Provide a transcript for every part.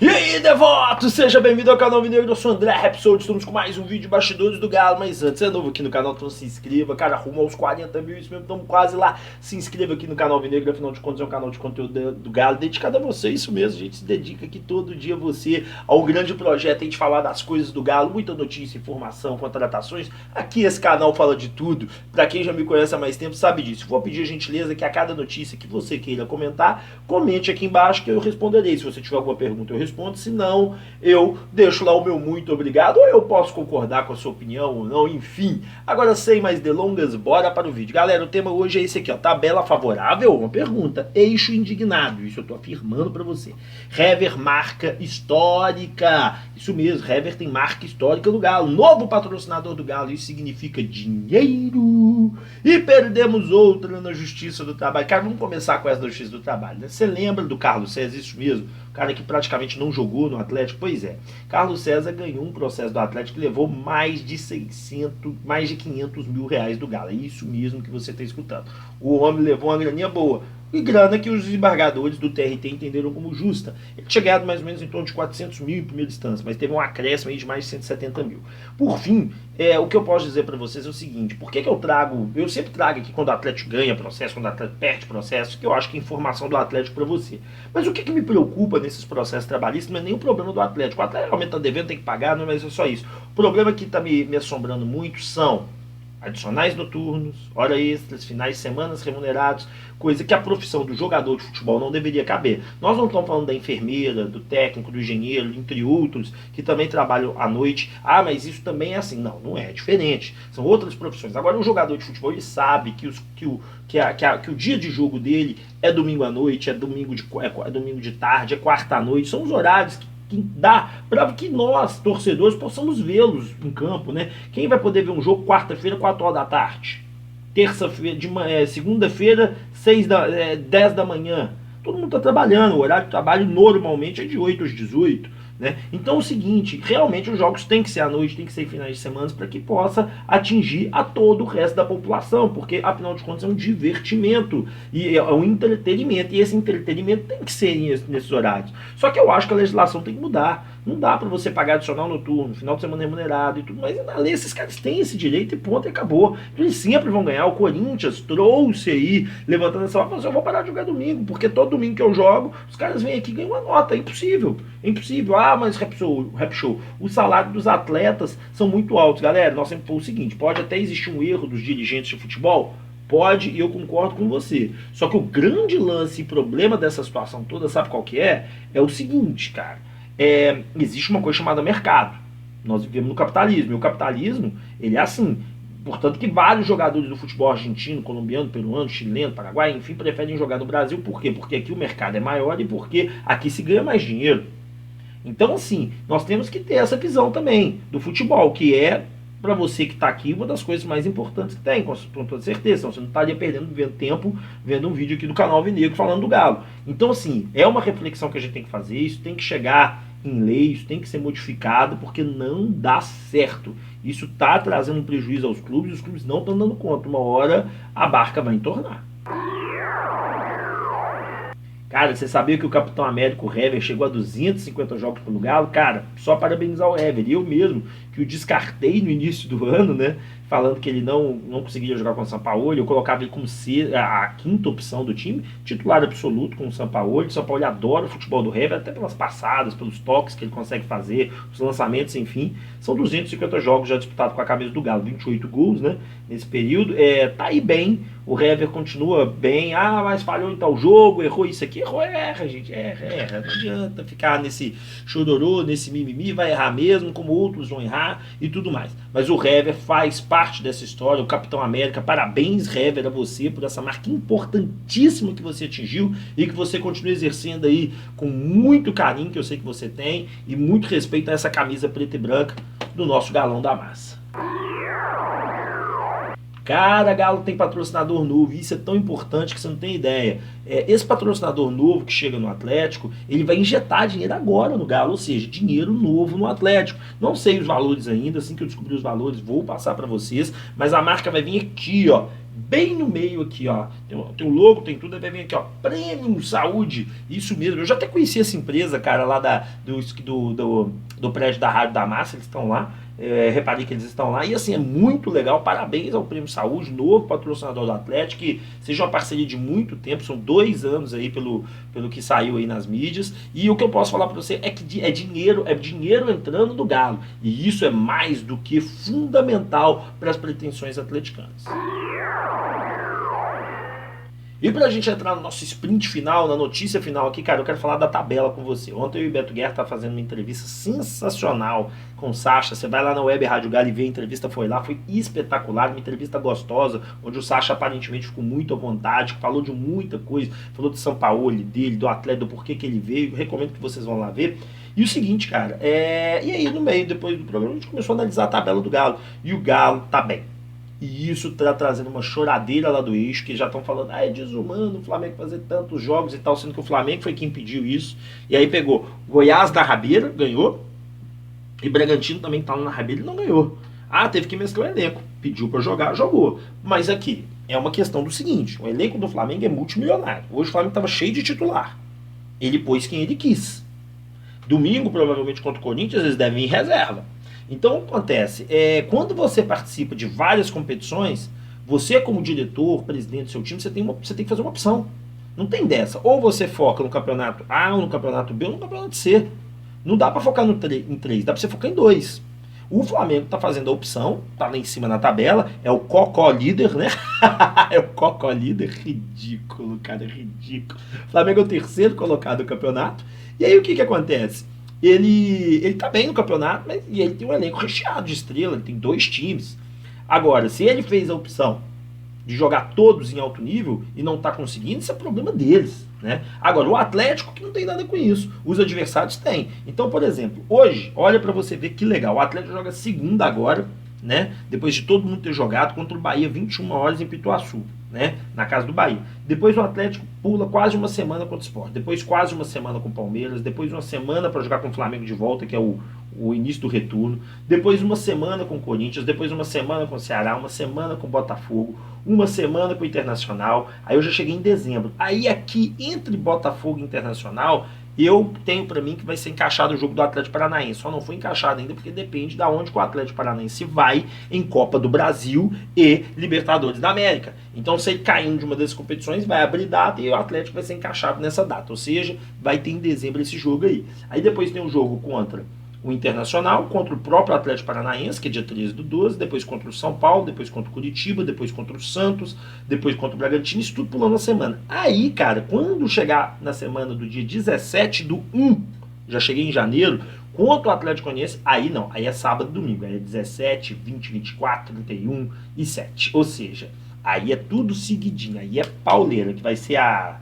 E aí, devoto, seja bem-vindo ao canal Mineiro, eu sou o André Rapsod, estamos com mais um vídeo de bastidores do Galo, mas antes, é novo aqui no canal, então se inscreva, cara, rumo aos 40 mil, isso mesmo, estamos quase lá, se inscreva aqui no canal Mineiro, afinal de contas é um canal de conteúdo do Galo, dedicado a você, isso mesmo, a gente se dedica aqui todo dia a você, ao grande projeto, a gente falar das coisas do Galo, muita notícia, informação, contratações, aqui esse canal fala de tudo, pra quem já me conhece há mais tempo sabe disso, vou pedir a gentileza que a cada notícia que você queira comentar, comente aqui embaixo que eu responderei, se você tiver alguma pergunta eu respondo, se não, eu deixo lá o meu muito obrigado, ou eu posso concordar com a sua opinião ou não, enfim. Agora, sem mais delongas, bora para o vídeo. Galera, o tema hoje é esse aqui, ó, tabela favorável, uma pergunta, eixo indignado, isso eu tô afirmando para você. Hever marca histórica, isso mesmo, Hever tem marca histórica do Galo, novo patrocinador do Galo, isso significa dinheiro, e perdemos outra na Justiça do Trabalho. Cara, vamos começar com essa da Justiça do Trabalho, né? Você lembra do Carlos César, isso mesmo? O cara que praticamente não jogou no Atlético, pois é. Carlos César ganhou um processo do Atlético que levou mais de 500 mil reais do Galo. É isso mesmo que você está escutando. O homem levou uma graninha boa. E grana que os desembargadores do TRT entenderam como justa. Ele tinha ganhado mais ou menos em torno de 400 mil em primeira instância, mas teve um acréscimo aí de mais de 170 mil. Por fim, o que eu posso dizer para vocês é o seguinte, por que eu trago, eu sempre trago aqui quando o Atlético ganha processo, quando o Atlético perde processo, que eu acho que é informação do Atlético para você. Mas o que me preocupa nesses processos trabalhistas não é nem o problema do Atlético. O Atlético realmente está devendo, tem que pagar, não é só isso. O problema que está me assombrando muito são adicionais noturnos, hora extras, finais de semanas remunerados, coisa que a profissão do jogador de futebol não deveria caber. Nós não estamos falando da enfermeira, do técnico, do engenheiro, entre outros, que também trabalham à noite. Ah, mas isso também é assim. Não, não é, é diferente. São outras profissões. Agora, o jogador de futebol, ele sabe que o dia de jogo dele é domingo à noite, é domingo de tarde, é quarta à noite, são os horários que dá para que nós, torcedores, possamos vê-los em campo, né? Quem vai poder ver um jogo quarta-feira, 4 horas da tarde? Terça-feira, segunda-feira, 10 da manhã. Todo mundo está trabalhando, o horário de trabalho normalmente é de 8 às 18. Né? Então é o seguinte, realmente os jogos têm que ser à noite, tem que ser em finais de semana para que possa atingir a todo o resto da população, porque afinal de contas é um divertimento e é um entretenimento, e esse entretenimento tem que ser nesses horários. Só que eu acho que a legislação tem que mudar. Não dá para você pagar adicional noturno, final de semana remunerado e tudo, mas na lei esses caras têm esse direito e ponto, e acabou. Eles sempre vão ganhar. O Corinthians trouxe aí, levantando essa mas eu vou parar de jogar domingo, porque todo domingo que eu jogo, os caras vêm aqui e ganham uma nota. É impossível. É impossível. Ah, mas Rap Show, o salário dos atletas são muito altos. Galera, nós sempre falamos o seguinte, pode até existir um erro dos dirigentes de futebol, pode, e eu concordo com você. Só que o grande lance e problema dessa situação toda, sabe qual que é? É o seguinte, cara. Existe uma coisa chamada mercado. Nós vivemos no capitalismo, e o capitalismo, ele é assim. Portanto que vários jogadores do futebol argentino, colombiano, peruano, chileno, paraguai, enfim, preferem jogar no Brasil. Por quê? Porque aqui o mercado é maior e porque aqui se ganha mais dinheiro. Então, assim, nós temos que ter essa visão também do futebol, que é, para você que está aqui, uma das coisas mais importantes que tem, com toda certeza. Então, você não estaria perdendo tempo vendo um vídeo aqui do canal Alvinegro falando do Galo. Então, assim, é uma reflexão que a gente tem que fazer, isso tem que chegar em lei, isso tem que ser modificado, porque não dá certo. Isso está trazendo um prejuízo aos clubes, os clubes não estão dando conta. Uma hora a barca vai entornar. Cara, você sabia que o Capitão América, o Hever, chegou a 250 jogos pelo Galo? Cara, só parabenizar o Hever. Eu mesmo, que o descartei no início do ano, né? Falando que ele não conseguiria jogar com o Sampaoli, eu colocava ele como a quinta opção do time, titular absoluto com o Sampaoli. O Sampaoli adora o futebol do Hever, até pelas passadas, pelos toques que ele consegue fazer, os lançamentos, enfim. São 250 jogos já disputados com a camisa do Galo, 28 gols, né? Nesse período. Tá aí bem, o Hever continua bem. Ah, mas falhou em tal jogo, errou isso aqui. Errou, erra, gente, erra. Não adianta ficar nesse chororô, nesse mimimi, vai errar mesmo, como outros vão errar e tudo mais. Mas o Hever faz parte dessa história, o Capitão América. Parabéns, Hever, a você por essa marca importantíssima que você atingiu e que você continua exercendo aí com muito carinho, que eu sei que você tem, e muito respeito a essa camisa preta e branca do nosso Galão da Massa. Cara, Galo tem patrocinador novo, e isso é tão importante que você não tem ideia. Esse patrocinador novo que chega no Atlético, ele vai injetar dinheiro agora no Galo, ou seja, dinheiro novo no Atlético. Não sei os valores ainda, assim que eu descobrir os valores vou passar para vocês, mas a marca vai vir aqui, ó, bem no meio aqui, ó, tem o logo, tem tudo, aí vai vir aqui, ó, Premium Saúde, isso mesmo, eu já até conheci essa empresa, cara, lá do prédio da Rádio da Massa, eles estão lá, reparei que eles estão lá, e assim, é muito legal, parabéns ao Prêmio Saúde, novo patrocinador do Atlético, que seja uma parceria de muito tempo, são 2 anos aí pelo que saiu aí nas mídias, e o que eu posso falar para você é que é dinheiro entrando do Galo, e isso é mais do que fundamental para as pretensões atleticanas. E pra gente entrar no nosso sprint final, na notícia final aqui, cara, eu quero falar da tabela com você. Ontem eu e o Beto Guerra tá fazendo uma entrevista sensacional com o Sacha. Você vai lá na Web Rádio Galo e vê a entrevista, foi espetacular, uma entrevista gostosa, onde o Sacha aparentemente ficou muito à vontade, falou de muita coisa, falou de São Paulo, dele, do atleta, do porquê que ele veio. Eu recomendo que vocês vão lá ver. E o seguinte, cara, e aí no meio, depois do programa, a gente começou a analisar a tabela do Galo. E o Galo tá bem. E isso tá trazendo uma choradeira lá do eixo, que já estão falando, é desumano o Flamengo fazer tantos jogos e tal, sendo que o Flamengo foi quem pediu isso. E aí pegou Goiás da Rabeira, ganhou, e Bragantino também tá lá na Rabeira e não ganhou. Ah, teve que mesclar o elenco, pediu pra jogar, jogou. Mas aqui, é uma questão do seguinte, o elenco do Flamengo é multimilionário. Hoje o Flamengo tava cheio de titular. Ele pôs quem ele quis. Domingo, provavelmente contra o Corinthians, eles devem ir em reserva. Então o que acontece? Quando você participa de várias competições, você como diretor, presidente do seu time, você tem que fazer uma opção. Não tem dessa. Ou você foca no campeonato A, ou no campeonato B, ou no campeonato C. Não dá pra focar em 3, dá pra você focar em 2. O Flamengo tá fazendo a opção, tá lá em cima na tabela, é o Cocó líder, né? É o Cocó líder, ridículo, cara, ridículo. O Flamengo é o 3º colocado do campeonato. E aí o que acontece? Ele tá bem no campeonato, mas e ele tem um elenco recheado de estrela, ele tem 2 times. Agora, se ele fez a opção de jogar todos em alto nível e não tá conseguindo, isso é problema deles, né? Agora, o Atlético que não tem nada com isso, os adversários têm. Então, por exemplo, hoje, olha pra você ver que legal, o Atlético joga segunda agora, né? Depois de todo mundo ter jogado contra o Bahia 21 horas em Pituaçu, né? Na casa do Bahia. Depois o Atlético pula quase uma semana contra o Sport, depois quase uma semana com o Palmeiras, depois uma semana para jogar com o Flamengo de volta, que é o início do retorno, depois uma semana com o Corinthians, depois uma semana com o Ceará, uma semana com o Botafogo, uma semana com o Internacional. Aí eu já cheguei em dezembro. Aí aqui entre Botafogo e Internacional, eu tenho para mim que vai ser encaixado o jogo do Atlético Paranaense. Só não foi encaixado ainda porque depende de onde o Atlético Paranaense vai em Copa do Brasil e Libertadores da América. Então, se ele cair de uma dessas competições, vai abrir data e o Atlético vai ser encaixado nessa data. Ou seja, vai ter em dezembro esse jogo aí. Aí depois tem um jogo contra o Internacional, contra o próprio Atlético Paranaense, que é dia 13/12, depois contra o São Paulo, depois contra o Curitiba, depois contra o Santos, depois contra o Bragantino, isso tudo pulando a semana. Aí, cara, quando chegar na semana do dia 17/1, já cheguei em janeiro, contra o Atlético Goianiense, aí não, aí é sábado e domingo, aí é 17, 20, 24, 31 e 7. Ou seja, aí é tudo seguidinho, aí é pauleira, que vai ser a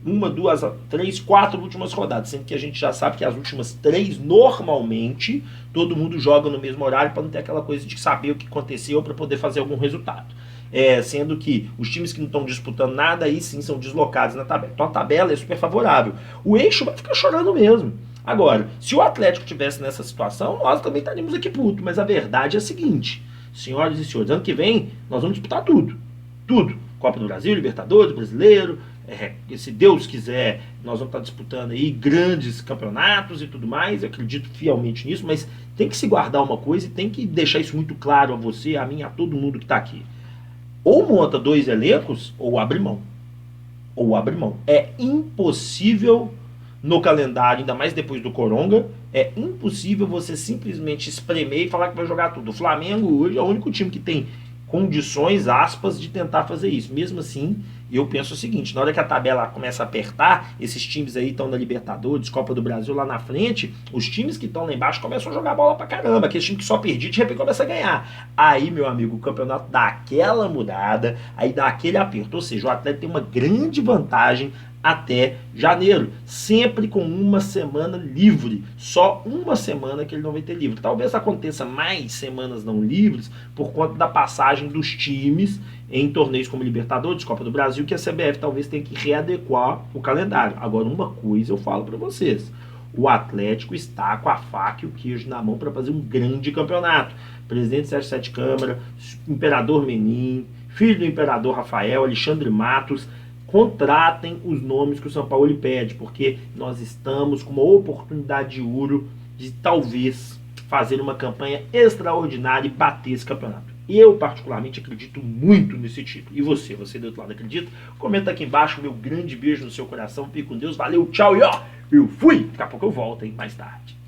1, 2, 3, 4 últimas rodadas, sendo que a gente já sabe que as últimas 3, normalmente, todo mundo joga no mesmo horário para não ter aquela coisa de saber o que aconteceu para poder fazer algum resultado. Sendo que os times que não estão disputando nada, aí sim são deslocados na tabela. Então a tabela é super favorável. O eixo vai ficar chorando mesmo. Agora, se o Atlético tivesse nessa situação, nós também estaríamos aqui puto. Mas a verdade é a seguinte, senhoras e senhores, ano que vem nós vamos disputar tudo. Tudo. Copa do Brasil, Libertadores, Brasileiro, se Deus quiser, nós vamos estar disputando aí grandes campeonatos e tudo mais, eu acredito fielmente nisso, mas tem que se guardar uma coisa e tem que deixar isso muito claro a você, a mim, a todo mundo que está aqui. Ou monta 2 elencos, ou abre mão. Ou abre mão. É impossível no calendário, ainda mais depois do Coronga, é impossível você simplesmente espremer e falar que vai jogar tudo. O Flamengo hoje é o único time que tem condições, aspas, de tentar fazer isso. Mesmo assim, eu penso o seguinte, na hora que a tabela começa a apertar, esses times aí estão na Libertadores, Copa do Brasil lá na frente, os times que estão lá embaixo começam a jogar bola pra caramba, aquele time que só perdia, de repente começa a ganhar. Aí, meu amigo, o campeonato dá aquela mudada, aí dá aquele aperto, ou seja, o Atlético tem uma grande vantagem até janeiro, sempre com uma semana livre, só uma semana que ele não vai ter livre. Talvez aconteça mais semanas não livres por conta da passagem dos times em torneios como Libertadores, Copa do Brasil, que a CBF talvez tenha que readequar o calendário. Agora, uma coisa eu falo para vocês, o Atlético está com a faca e o queijo na mão para fazer um grande campeonato. Presidente Sérgio Sete Câmara, Imperador Menin, filho do imperador Rafael, Alexandre Matos, contratem os nomes que o São Paulo lhe pede, porque nós estamos com uma oportunidade de ouro de talvez fazer uma campanha extraordinária e bater esse campeonato. Eu, particularmente, acredito muito nesse título. E você? Você do outro lado acredita? Comenta aqui embaixo. Meu grande beijo no seu coração. Fique com Deus. Valeu, tchau e ó, eu fui. Daqui a pouco eu volto, hein? Mais tarde.